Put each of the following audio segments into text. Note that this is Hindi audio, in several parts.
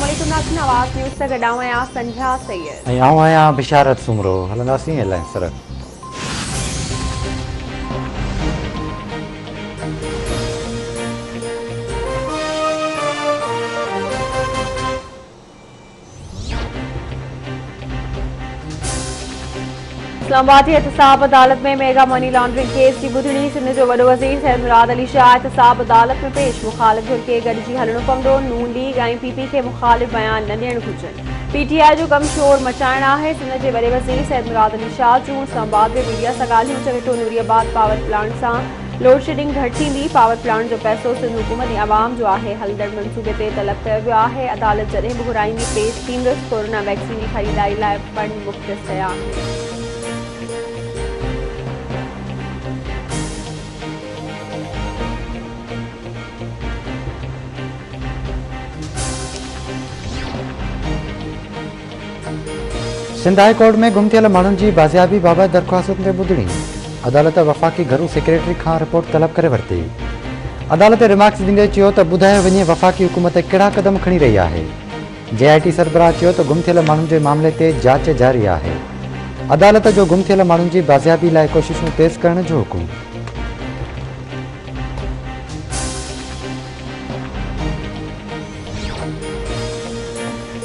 अस्सलामुअलैकुम नाज़रीन, आवाज़ न्यूज़ से गॾु आहियां संझा सैयद। आऊं आहियां बिशारत सुमरो। हलंदासीं हेडलाइंस तरफ़। इस्लामाबाद की एहतसाब अदालत में मेगा मनी लॉन्ड्रिंग केस की ॿुधणी। सिंध जो वॾो वज़ीर सैयद मुराद अली शाह एहतसाब अदालत में पेश। मुखालिफ़ धुर खे गॾिजी हलणो पवंदो। नून लीग ऐं पीपी खे मुखालिफ़ बयान न ॾियण घुरिजनि। पीटीआई जो कम शोर मचाइण आहे। सिंध जे वॾे वज़ीर सैयद मुराद अली शाह जूं इस्लामाबाद में मीडिया सां ॻाल्हियूं। चवे थो नूरियाबाद पावर प्लांट सां लोड शेडिंग घटि थींदी। पावर प्लांट जो पैसो सिंध हुकूमत ऐं अवाम जो आहे। हलंदड़ मंसूबे ते तलब कयो वियो आहे। अदालत जॾहिं बि घुराईंदी पेश थींदुसि। कोरोना वैक्सीन जी ख़रीदारी लाइ फंड मुख़्तस कया आहिनि। सिंध हाई कोर्ट में गुम थियल माण्हुनि जी बाज़ियाबी बाबति दरख़्वास्तुनि ते ॿुधणी। अदालत वफ़ाक़ी घरू सेक्रेटरी खां रिपोर्ट तलब करे वरिती। अदालत रिमार्क्स ॾींदे चयो त ॿुधायो वञे वफ़ाक़ी हुकूमत कहिड़ा क़दम खणी रही आहे। JIT सरबराह चयो त गुम थियल माण्हुनि जे मामले ते जांच जारी आहे। अदालत जो गुम थियल माण्हुनि जी बाज़ियाबी लाइ कोशिशूं तेज़ करण जो हुकुम।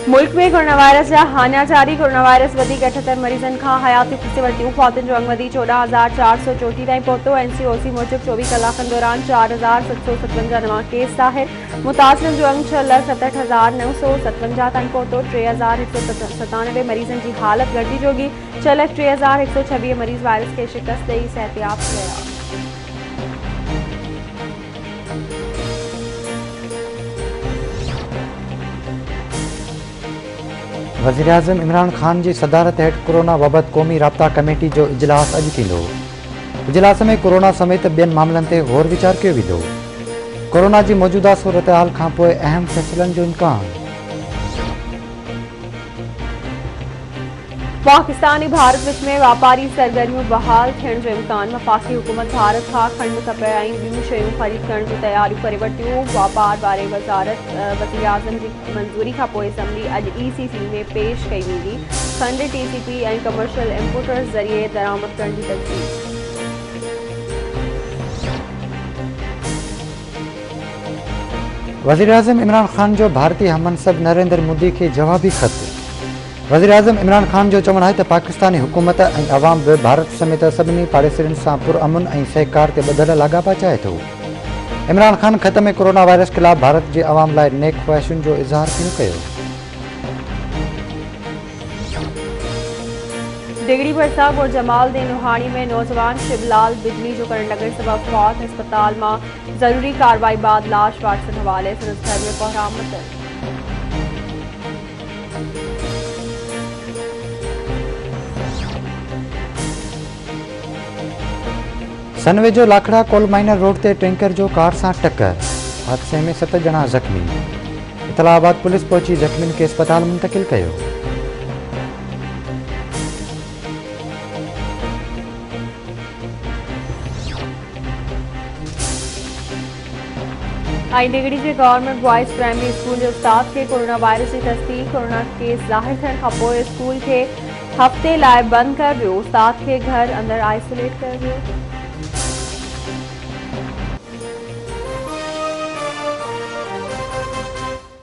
मुल्क में कोरोना वायरस जा हानिया जारी। कोरोना वायरस वधीक 78 मरीज़नि खां हयातियूं खसे वरितियूं। फ़ौतुनि जो अंग वधी 14,434 ताईं पहुतो। NCOC मूजिबि 24 कलाकनि दौरान 4,757 नवां केस ज़ाहिर। मुतासिरनि जो अंग 6,67,957 ताईं पहुतो। 3,197 मरीज़नि जी हालत घटिजी जोगी। 6,03,126 मरीज़ वायरस खे शिकस्त ॾेई सिहतयाब थी विया। वज़ीर आज़म इमरान ख़ान जी सदारत हेठि कोरोना बाबति क़ौमी राब्ता कमेटी जो इजलास अॼु थींदो। इजलास में कोरोना समेत ॿियनि मामलनि ते गौर वीचार कयो वेंदो। कोरोना जी मौजूदा सूरत हाल खां पोइ अहम फ़ैसिलनि जो इम्कान। पाकिस्तान ऐं भारत विच में वापारी सरगर्मियूं बहाल थियण जो इम्कान। वफ़ाक़ी हुकूमत भारत खां खंड कपह ऐं ॿियूं शयूं ख़रीद करण जूं तयारियूं करे वरितियूं। वापार बारे वज़ीर आज़म जी मंज़ूरी खां पोइ असम्बली अॼु ECC में पेश कई वेंदी। खंड TCP ऐं कमर्शियल इम्पोर्टर्स ज़रिए दरामद करण जी तजवीज़। वज़ीर आज़म इमरान ख़ान जो भारतीय हममनसब नरेंद्र मोदी खे जवाबी ख़त। वज़ीर आज़म इमरान ख़ान जो चवणु आहे त पाकिस्तानी हुकूमत ऐं अवाम बि भारत समेत सभिनी पाड़ेसरनि सां पुरअमन ऐं सहकार ते ॿधल लाॻापा चाहे थो। इमरान ख़ान ख़त में कोरोना वायरस ख़िलाफ़ भारत जे अवाम लाइ नेक ख़्वाहिशुनि जो इज़हार पिणु कयो। डिगड़ी भरसा गुर जमालुद्दीन लोहाणी में नौजवान शिवलाल बिजली जो करंट लॻण सबब मौत। अस्पताल मां ज़रूरी कार्रवाई बाद लाश वाट्सन हवाले। सिरसघर में बहराम मचल। सनवेजो लाखड़ा कोल माइनर रोड ते टैंकर जो कार सां टक्कर। हादसे में 7 ॼणा ज़ख़्मी। इस्लामाबाद पुलिस पहुची ज़ख़्मियुनि खे अस्पताल मुंतक़िल कयो। डिगड़ी के गवर्नमेंट बॉयज़ प्राइमरी स्कूल के उस्ताद के कोरोना वायरस की तस्दीक। कोरोना केस ज़ाहिर थियण खां पोइ स्कूल के हफ़्ते लाइ बंद कर वियो। उस्ताद के घर अंदर आइसोलेट कर वियो।